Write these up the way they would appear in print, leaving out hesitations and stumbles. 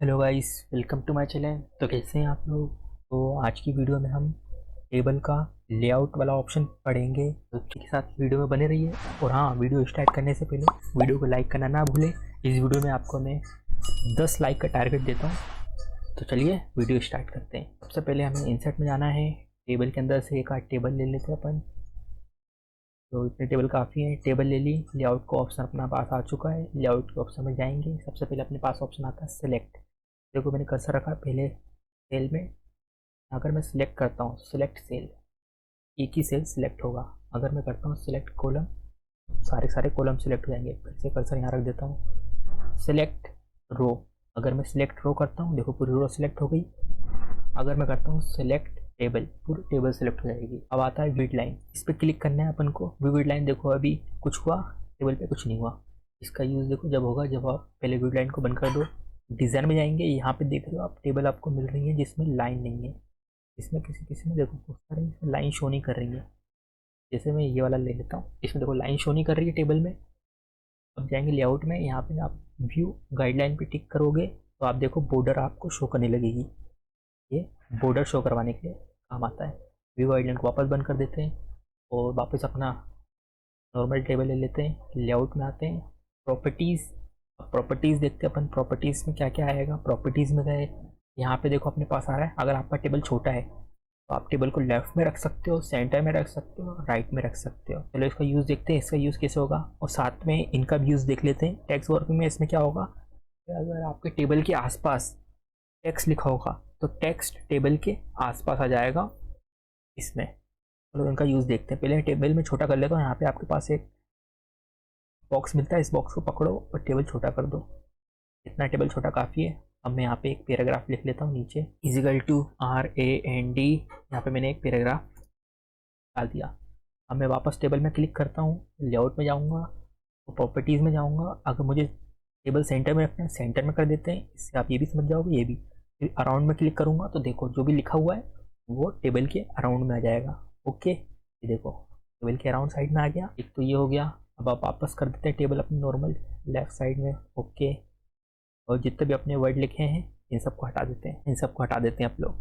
Hello guys, welcome to my channel. तो कैसे हैं आप लोग। तो आज की वीडियो में हम टेबल का लेआउट वाला ऑप्शन पढ़ेंगे, तो के साथ वीडियो में बने रहिए। और हाँ, वीडियो स्टार्ट करने से पहले वीडियो को लाइक करना ना भूलें। इस वीडियो में आपको मैं 10 लाइक का टारगेट देता हूँ। तो चलिए वीडियो स्टार्ट करते हैं। सबसे पहले हमें इंसर्ट में जाना है। टेबल के अंदर से एक आध टेबल ले लेते हैं अपन। तो इतने टेबल काफ़ी है। टेबल ले ली। लेआउट का ऑप्शन अपना पास आ चुका है। लेआउट के ऑप्शन में जाएंगे। सबसे पहले अपने पास ऑप्शन आता है सेलेक्ट। देखो मैंने कर्सर रखा पहले सेल में। अगर मैं सिलेक्ट करता हूँ सिलेक्ट सेल, एक ही सेल सिलेक्ट होगा। अगर मैं करता हूँ सिलेक्ट कॉलम, सारे सारे कॉलम सिलेक्ट हो जाएंगे। फिर से कर्सर यहाँ रख देता हूँ। सिलेक्ट रो, अगर मैं सिलेक्ट रो करता हूँ, देखो पूरी रो सिलेक्ट हो गई। अगर मैं करता हूँ सिलेक्ट टेबल, पूरी टेबल सिलेक्ट हो जाएगी। अब आता है विड लाइन, इस पर क्लिक करना है अपन को। विड लाइन देखो अभी कुछ हुआ, टेबल पे कुछ नहीं हुआ। इसका यूज़ देखो जब होगा, जब आप पहले विड लाइन को बंद कर दो, डिज़ाइन में जाएंगे। यहाँ पे देख रहे हो आप टेबल आपको मिल रही है जिसमें लाइन नहीं है। इसमें किसी किसी में देखो बहुत सारे लाइन शो नहीं कर रही है। जैसे मैं ये वाला ले लेता हूँ, इसमें देखो लाइन शो नहीं कर रही है टेबल में। अब जाएंगे लेआउट में, यहाँ पे आप व्यू गाइडलाइन पे टिक करोगे तो आप देखो बॉर्डर आपको शो करने लगेगी। ये बॉर्डर शो करवाने के लिए काम आता है। व्यू गाइडलाइन को वापस बंद कर देते हैं और वापस अपना नॉर्मल टेबल ले लेते हैं। लेआउट में आते हैं, प्रॉपर्टीज़। प्रॉपर्टीज़ देखते हैं अपन, प्रॉपर्टीज़ में क्या क्या आएगा। प्रॉपर्टीज़ में गए, यहाँ पे देखो अपने पास आ रहा है। अगर आपका टेबल छोटा है तो आप टेबल को लेफ्ट में रख सकते हो, सेंटर में रख सकते हो, राइट में रख सकते हो। चलो इसका यूज़ देखते हैं, इसका यूज़ कैसे होगा। और साथ में इनका भी यूज़ देख लेते हैं। टेक्स्ट वर्किंग में इसमें क्या होगा, अगर आपके टेबल के आसपास टेक्स्ट लिखा होगा तो टेक्स्ट टेबल के आसपास आ जाएगा इसमें। चलो इनका यूज़ देखते हैं। पहले टेबल में छोटा कर लेता हूँ। यहाँ पे आपके पास एक बॉक्स मिलता है, इस बॉक्स को पकड़ो और टेबल छोटा कर दो। इतना टेबल छोटा काफ़ी है। अब मैं यहाँ पे एक पैराग्राफ लिख लेता हूँ नीचे, इजिकल टू RAND। यहाँ पे मैंने एक पैराग्राफ डाल दिया। अब मैं वापस टेबल में क्लिक करता हूँ, लेआउट में जाऊँगा और प्रॉपर्टीज़ में जाऊँगा। अगर मुझे टेबल सेंटर में रखना है, सेंटर में कर देते हैं। इससे आप ये भी समझ जाओगे, ये भी। फिर अराउंड में क्लिक करूँगा तो देखो जो भी लिखा हुआ है वो टेबल के अराउंड में आ जाएगा। ओके, ये देखो टेबल के अराउंड साइड में आ गया। एक तो ये हो गया। अब आप वापस कर देते हैं टेबल अपनी नॉर्मल लेफ्ट साइड में। ओके, और जितने भी अपने वर्ड लिखे हैं इन सबको हटा देते हैं, इन सबको हटा देते हैं आप लोग।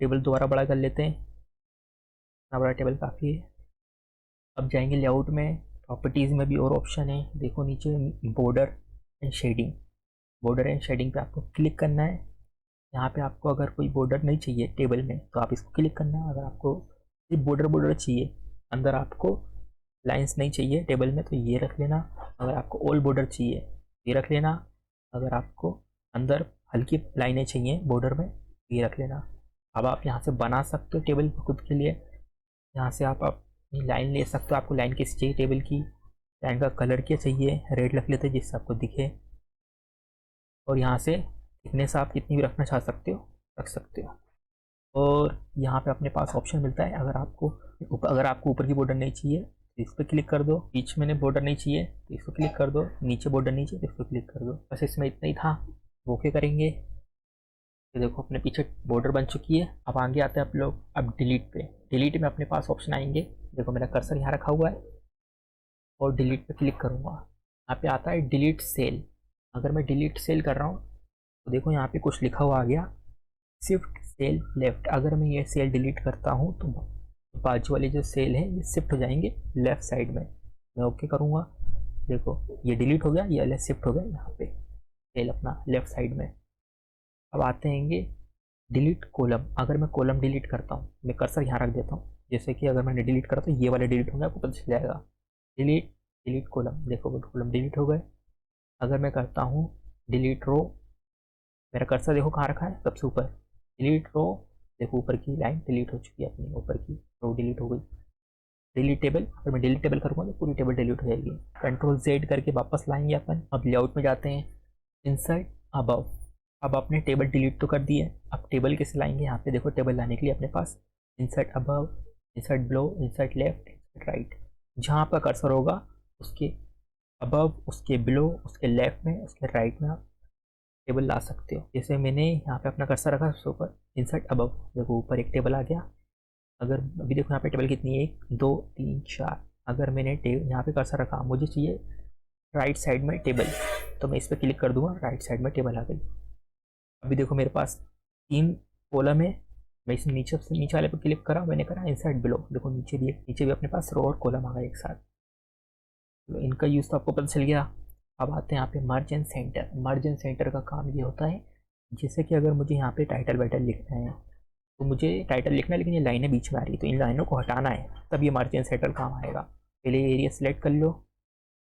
टेबल दोबारा बड़ा कर लेते हैं, इतना बड़ा टेबल काफ़ी है। अब जाएंगे लेआउट में, प्रॉपर्टीज़ में भी और ऑप्शन है। देखो नीचे border and shading, border and shading पे आपको क्लिक करना है। यहाँ पे आपको अगर कोई बॉर्डर नहीं चाहिए टेबल में तो आप इसको क्लिक करना है। अगर आपको सिर्फ बॉर्डर बॉर्डर चाहिए, अंदर आपको लाइंस नहीं चाहिए टेबल में, तो ये रख लेना। अगर आपको ऑल बॉर्डर चाहिए ये रख लेना। अगर आपको अंदर हल्की लाइनें चाहिए बॉर्डर में ये रख लेना। अब आप यहाँ से बना सकते हो टेबल खुद के लिए। यहाँ से आप अपनी लाइन ले सकते हो। आपको लाइन कैसी चाहिए टेबल की, लाइन का कलर क्या चाहिए, रेड रख लेते हैं जिससे आपको दिखे। और यहाँ से थिकनेस आप कितनी भी रखना चाह सकते हो रख सकते हो। और यहाँ पे अपने पास ऑप्शन मिलता है, अगर आपको ऊपर की बॉर्डर नहीं चाहिए तो इस पर क्लिक कर दो। बीच में बॉर्डर नहीं चाहिए तो इस पर क्लिक कर दो। नीचे बॉर्डर नहीं चाहिए तो इस पर क्लिक कर दो। बस इसमें इतना ही था। ओके करेंगे तो देखो अपने पीछे बॉर्डर बन चुकी है। अब आगे आते हैं आप लोग अब डिलीट पे। डिलीट में अपने पास ऑप्शन आएंगे। देखो मेरा कर्सर यहाँ रखा हुआ है और डिलीट पे क्लिक करूँगा। यहाँ पे आता है डिलीट सेल। अगर मैं डिलीट सेल कर रहा हूँ तो देखो यहाँ पे कुछ लिखा हुआ आ गया, शिफ्ट सेल लेफ्ट। अगर मैं ये सेल डिलीट करता हूँ तो बाजू वाले जो सेल है ये शिफ्ट हो जाएंगे लेफ्ट साइड में। मैं ओके करूँगा, देखो ये डिलीट हो गया, ये वाला शिफ्ट हो गया यहाँ पे सेल अपना लेफ्ट साइड में। अब आते हैं डिलीट कॉलम। अगर मैं कॉलम डिलीट करता हूँ, मैं कर्सर यहाँ रख देता हूँ। जैसे कि अगर मैंने डिलीट करा तो ये वाले डिलीट होंगे, आपको पता चल जाएगा। डिलीट डिलीट कॉलम, देखो कॉलम डिलीट हो गए। अगर मैं करता हूँ डिलीट रो, मेरा कर्सर देखो कहाँ रखा है, सबसे ऊपर। डिलीट रो, देखो ऊपर की लाइन डिलीट हो चुकी है अपनी, ऊपर की रो डिलीट हो गई। डिलीट टेबल, अगर मैं डिलीट टेबल करूँगा तो पूरी टेबल डिलीट हो जाएगी। कंट्रोल Z करके वापस लाएंगे अपन। अब लेआउट में जाते हैं, इंसर्ट अबव। अब आपने टेबल डिलीट तो कर दी है, अब टेबल कैसे लाएंगे। यहाँ पे देखो टेबल लाने के लिए अपने पास insert above, insert below, insert left, insert right. जहाँ आपका कर्सर होगा उसके अबव, उसके बिलो, उसके लेफ्ट में, उसके राइट में आप टेबल ला सकते हो। जैसे मैंने यहाँ पे अपना कर्सर रखा सबसे ऊपर, इंसर्ट अबव, देखो ऊपर एक टेबल आ गया। अगर अभी देखो यहाँ पे टेबल कितनी है, 1 2 3 4। अगर मैंने टेबल यहाँ पे कर्सर रखा, मुझे चाहिए राइट साइड में टेबल, तो मैं इस पर क्लिक कर दूंगा, राइट साइड में टेबल आ गई। अभी देखो मेरे पास 3 कॉलम है, मैं इस नीचे से नीचे वाले पर क्लिक करा, मैंने करा इंसर्ट बिलो, देखो नीचे भी अपने पास रो और कॉलम आ गए एक साथ। तो इनका यूज़ तो आपको पता चल गया। अब आते हैं यहाँ पे मर्ज and centre. Merge and centre का काम ये होता है जैसे कि अगर मुझे यहाँ पे टाइटल वाइटल लिखना है, तो मुझे टाइटल लिखना है लेकिन ये लाइनें बीच में आ रही है, तो इन लाइनों को हटाना है, तब ये मर्ज एंड सेंटर काम आएगा। पहले ये एरिया सेलेक्ट कर लो,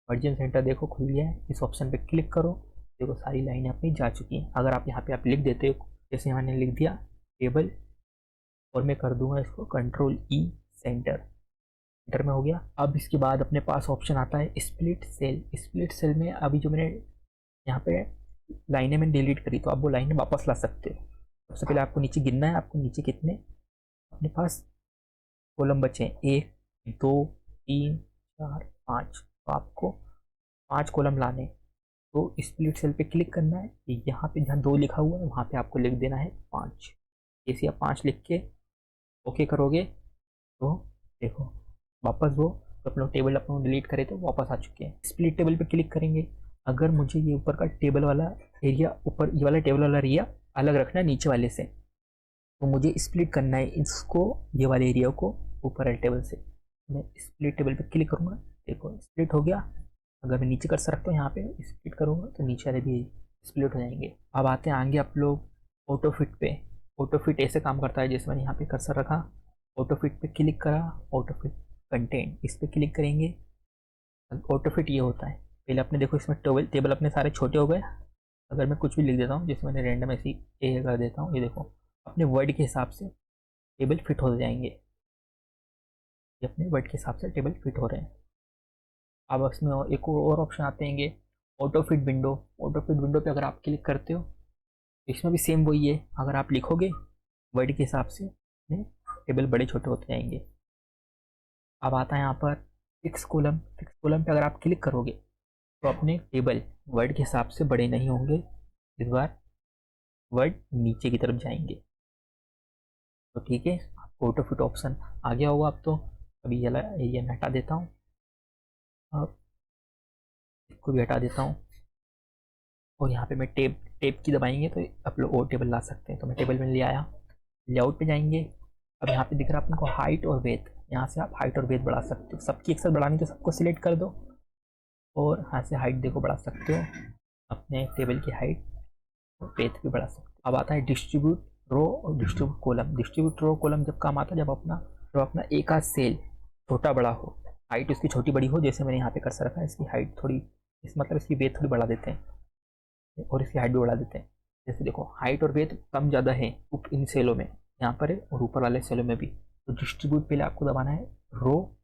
मर्ज एंड सेंटर देखो खुल गया है, इस ऑप्शन पे क्लिक करो, देखो सारी लाइनें अपनी जा चुकी हैं। अगर आप यहाँ पे आप लिख देते हो, जैसे मैंने लिख दिया टेबल, और मैं कर दूंगा इसको कंट्रोल ई सेंटर, सेंटर में हो गया। अब इसके बाद अपने पास ऑप्शन आता है स्प्लिट सेल। स्प्लिट सेल में अभी जो मैंने यहाँ पे लाइनें मैंने डिलीट करी, तो आप वो लाइनें वापस ला सकते हो। सबसे पहले आपको नीचे गिनना है, आपको नीचे कितने अपने पास कॉलम बचे हैं, 1 2 3 4 5, तो आपको 5 कॉलम लाने। तो स्प्लिट सेल पे क्लिक करना है, यहाँ पे जहाँ 2 लिखा हुआ है वहाँ पे आपको लिख देना है 5। जैसे आप 5 लिख के ओके करोगे तो देखो वापस वो अपना टेबल अपना डिलीट करे तो वापस आ चुके हैं। स्प्लिट टेबल पे क्लिक करेंगे, अगर मुझे ये ऊपर का टेबल वाला एरिया, ऊपर ये वाला टेबल वाला एरिया अलग रखना है नीचे वाले से, तो मुझे स्प्लिट करना है इसको, ये वाले एरिया को ऊपर वाले टेबल से। मैं स्प्लिट टेबल पे क्लिक करूँगा, देखो स्प्लिट हो गया। अगर मैं नीचे कर्सर रखता हूँ यहाँ पे स्प्लिट करूँगा तो नीचे वाले भी स्प्लिट हो जाएंगे। अब आते हैं आगे आप लोग ऑटो फिट पे। ऑटो फिट ऐसे काम करता है, जैसे मैंने यहाँ पे कर्सर रखा, ऑटो फिट पे क्लिक करा, ऑटो फिट कंटेंट इस पर क्लिक करेंगे। ऑटो फिट ये होता है, पहले अपने देखो इसमें टेबल अपने सारे छोटे हो गए। अगर मैं कुछ भी लिख देता हूँ, जैसे मैंने रैंडम ऐसी ए कर देता हूँ, ये देखो अपने वर्ड के हिसाब से टेबल फिट हो जाएंगे, ये अपने वर्ड के हिसाब से टेबल फिट हो रहे हैं। अब इसमें एक और ऑप्शन आते हैं auto fit window. Auto fit window पे अगर आप क्लिक करते हो, इसमें भी सेम वही है, अगर आप लिखोगे वर्ड के हिसाब से टेबल बड़े छोटे होते जाएंगे। अब आता है यहाँ पर फिक्स कॉलम। फिक्स कॉलम पे अगर आप क्लिक करोगे तो अपने टेबल वर्ड के हिसाब से बड़े नहीं होंगे, इस बार वर्ड नीचे की तरफ जाएंगे। तो ठीक है, आपको ऑटो फिट ऑप्शन आ गया होगा अब तो। अभी ये मैं हटा देता हूँ, अब इसको भी हटा देता हूँ, और यहाँ पे मैं टेप की दबाएंगे तो आप लोग और टेबल ला सकते हैं। तो मैं टेबल में ले आया, लेआउट पे जाएंगे। अब यहाँ पे दिख रहा है आपको हाइट और वेथ, यहाँ से आप हाइट और वेथ बढ़ा सकते हो। सबकी एक साथ बढ़ानी तो सबको सिलेक्ट कर दो, और यहाँ से हाइट देखो बढ़ा सकते हो, अपने टेबल की हाइट और वेथ भी बढ़ा सकते हो। अब आता है डिस्ट्रीब्यूट रो और distribute column. Distribute row column जब काम आता है जब अपना एक आध सेल छोटा बड़ा हो, हाइट उसकी छोटी बड़ी हो, जैसे मैंने यहाँ पे कर रखा है, इसकी हाइट थोड़ी, इस मतलब इसकी वेथ थोड़ी बढ़ा देते हैं और इसकी हाइट भी बढ़ा देते हैं। जैसे देखो हाइट और वेथ कम ज़्यादा है इन सेलों में, यहाँ पर है और ऊपर वाले सेलों में भी। तो डिस्ट्रीब्यूट पहले आपको दबाना है, रो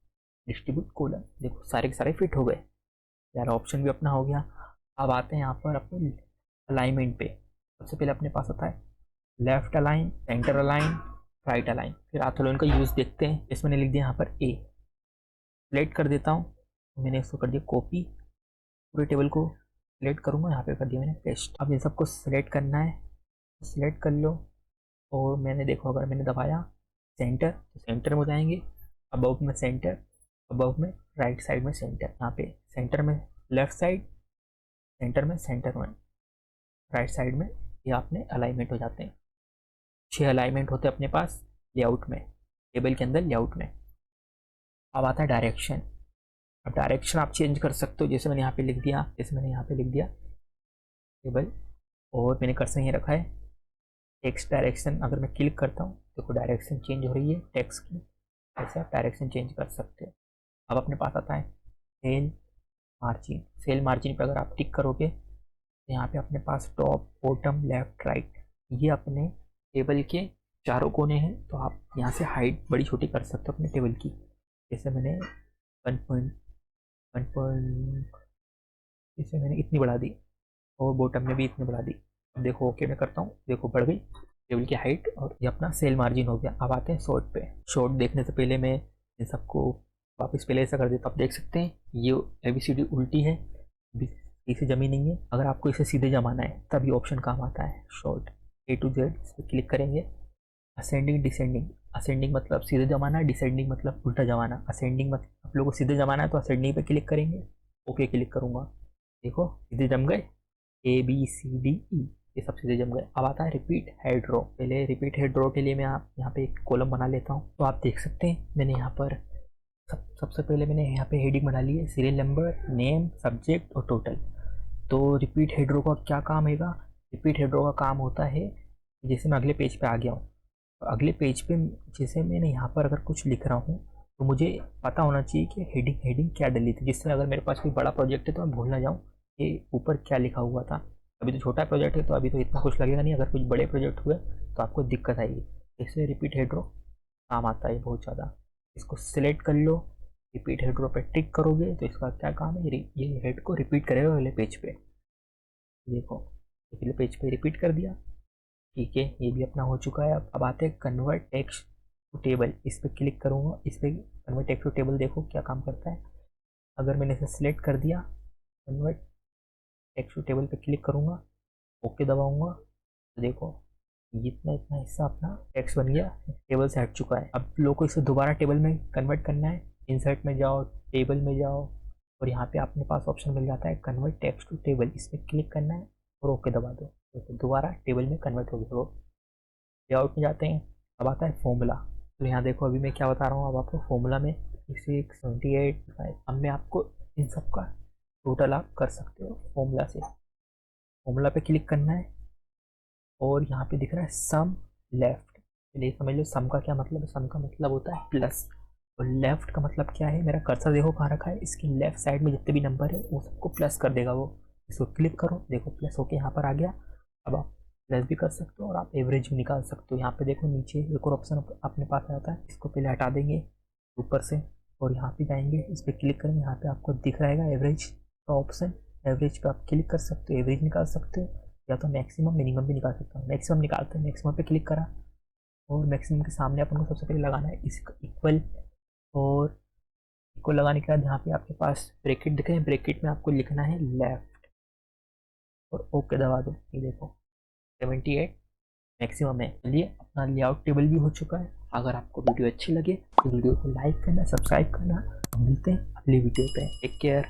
डिस्ट्रीब्यूट कॉलम, देखो सारे के सारे फिट हो गए यार, ऑप्शन भी अपना हो गया। अब आते हैं यहाँ पर अपने अलाइनमेंट पे। सबसे पहले अपने पास आता है left align, centre align, right align. फिर आर्थोलाइन का यूज़ देखते हैं, इसमें मैंने लिख दिया यहाँ पर ए, सिलेक्ट कर देता हूँ, मैंने इसको कर दिया कॉपी, पूरे टेबल को सिलेक्ट करूँगा, यहाँ पे कर दिया मैंने पेस्ट। अब इन सबको सिलेक्ट करना है, सिलेक्ट कर लो, और मैंने देखो अगर मैंने दबाया सेंटर तो सेंटर में हो जाएंगे। अबव में सेंटर, अबव में राइट साइड में सेंटर, यहाँ पे सेंटर में लेफ्ट साइड, सेंटर में सेंटर में राइट साइड में, ये आपने अलाइनमेंट हो जाते हैं। 6 अलाइनमेंट होते हैं अपने पास लेआउट में, टेबल के अंदर लेआउट में। अब आता है डायरेक्शन। अब डायरेक्शन आप चेंज कर सकते हो, जैसे मैंने यहाँ पे लिख दिया, टेबल, और मैंने कर्सर ये रखा है टेक्स्ट डायरेक्शन। अगर मैं क्लिक करता हूँ देखो डायरेक्शन चेंज हो रही है टेक्स्ट की, ऐसे आप डायरेक्शन चेंज कर सकते हो। अब अपने पास आता है सेल मार्जिन। सेल मार्जिन पे अगर आप टिक करोगे तो यहाँ पे अपने पास टॉप बॉटम लेफ्ट राइट, ये अपने टेबल के चारों कोने हैं, तो आप यहाँ से हाइट बड़ी छोटी कर सकते हो अपने टेबल की। जैसे मैंने 1.1 जैसे मैंने इतनी बढ़ा दी, और बॉटम में भी इतनी बढ़ा दी। अब देखो ओके मैं करता हूँ, देखो बढ़ गई टेबल की हाइट, और ये अपना सेल मार्जिन हो गया। अब आते हैं शॉर्ट पे। शॉर्ट देखने से पहले मैं इन सबको वापस पहले ऐसा कर देता हूँ। आप देख सकते हैं ये ABCD उल्टी है, इसे जमी नहीं है। अगर आपको इसे सीधे जमाना है तब ये ऑप्शन काम आता है शॉर्ट A to Z, इस पर क्लिक करेंगे। असेंडिंग डिसेंडिंग, असेंडिंग मतलब सीधे जमाना है, डिसेंडिंग मतलब उल्टा जमाना। असेंडिंग मतलब आप लोगों को सीधे जमाना है तो असेंडिंग पे क्लिक करेंगे, ओके क्लिक करूँगा। देखो सीधे जम गए, ABCDE, ये सब सीधे जम गए। अब आता है रिपीट हेड रो। पहले रिपीट हेड रो के लिए मैं आप यहाँ पे एक कॉलम बना लेता हूँ। तो आप देख सकते हैं मैंने यहाँ पर सबसे पहले मैंने यहाँ पे हेडिंग बना ली है, सीरियल नंबर, नेम, सब्जेक्ट और टोटल। तो रिपीट हेड रो का क्या काम हैगा? रिपीट हेड रो का काम होता है, जैसे मैं अगले पेज पे आ गया हूँ, तो अगले पेज पे जैसे मैंने यहाँ पर अगर कुछ लिख रहा हूँ तो मुझे पता होना चाहिए कि हेडिंग हेडिंग क्या डली थी, जिससे अगर मेरे पास कोई बड़ा प्रोजेक्ट है तो मैं भूल ना जाऊँ कि ऊपर क्या लिखा हुआ था। अभी तो छोटा प्रोजेक्ट है तो अभी तो इतना कुछ लगेगा नहीं, अगर कुछ बड़े प्रोजेक्ट हुए तो आपको दिक्कत आएगी। इसलिए रिपीट हेड रो काम आता है बहुत ज़्यादा। इसको सिलेक्ट कर लो, रिपीट हेड रो पे टिक करोगे तो इसका क्या काम है, ये हेड को रिपीट करेगा अगले पेज पे। देखो अगले पेज पे रिपीट कर दिया, ठीक है, ये भी अपना हो चुका है। अब आते हैं कन्वर्ट टेक्स्ट टू टेबल। इस पर क्लिक करूँगा, इस पर कन्वर्ट टेक्स्ट टू टेबल, देखो क्या काम करता है। अगर मैंने इसे सिलेक्ट कर दिया, कन्वर्ट टेक्स्ट टू टेबल पे क्लिक करूँगा, ओके दबाऊँगा, तो देखो इतना इतना हिस्सा अपना टेक्स्ट बन गया, टेबल से हट चुका है। अब लोगों को इसे दोबारा टेबल में कन्वर्ट करना है, इंसर्ट में जाओ, टेबल में जाओ, और यहाँ पे अपने पास ऑप्शन मिल जाता है कन्वर्ट टेक्स्ट टू टेबल। इस पर क्लिक करना है और ओके दबा दो, तो दोबारा टेबल में कन्वर्ट हो गया। लेआउट में जाते हैं, अब आता है फॉर्मूला। तो यहाँ देखो अभी मैं क्या बता रहा हूँ, अब आपको फॉर्मूला में 678 अब मैं आपको इन सब का टोटल आप कर सकते हो फॉर्मूला से। फॉर्मूला पे क्लिक करना है और यहाँ पे दिख रहा है सम लेफ्ट। चलिए समझ लो सम का क्या मतलब है। सम का मतलब होता है प्लस, और लेफ्ट का मतलब क्या है, मेरा कर्सर देखो कहाँ रखा है, इसकी लेफ्ट साइड में जितने भी नंबर है वो सबको प्लस कर देगा वो। इसको क्लिक करो, देखो प्लस होके यहाँ पर आ गया। अब आप प्लस भी कर सकते हो और आप एवरेज भी निकाल सकते हो। यहाँ पे देखो नीचे एक और ऑप्शन अपने पास आता है, इसको पहले हटा देंगे ऊपर से और यहाँ पे जाएंगे, इस पर क्लिक करेंगे, यहाँ पे आपको दिख रहेगा एवरेज का ऑप्शन। एवरेज पे आप क्लिक कर सकते हो, एवरेज निकाल सकते हो, या तो मैक्सिमम मिनिमम भी निकाल सकते हो। मैक्सिमम निकालते हैं, मैक्सिमम पे क्लिक करा और मैक्सिमम के सामने अपन को सबसे पहले लगाना है इसका इक्वल, और इक्वल लगाने के बाद यहाँ पे आपके पास ब्रैकेट दिख रहे हैं, ब्रैकेट में आपको लिखना है लेफ्ट और ओके दबा दो। ये देखो 78 मैक्सिमम है। चलिए अपना लेआउट टेबल भी हो चुका है। अगर आपको वीडियो अच्छी लगे तो वीडियो को लाइक करना, सब्सक्राइब करना। मिलते हैं अगली वीडियो पे, टेक केयर।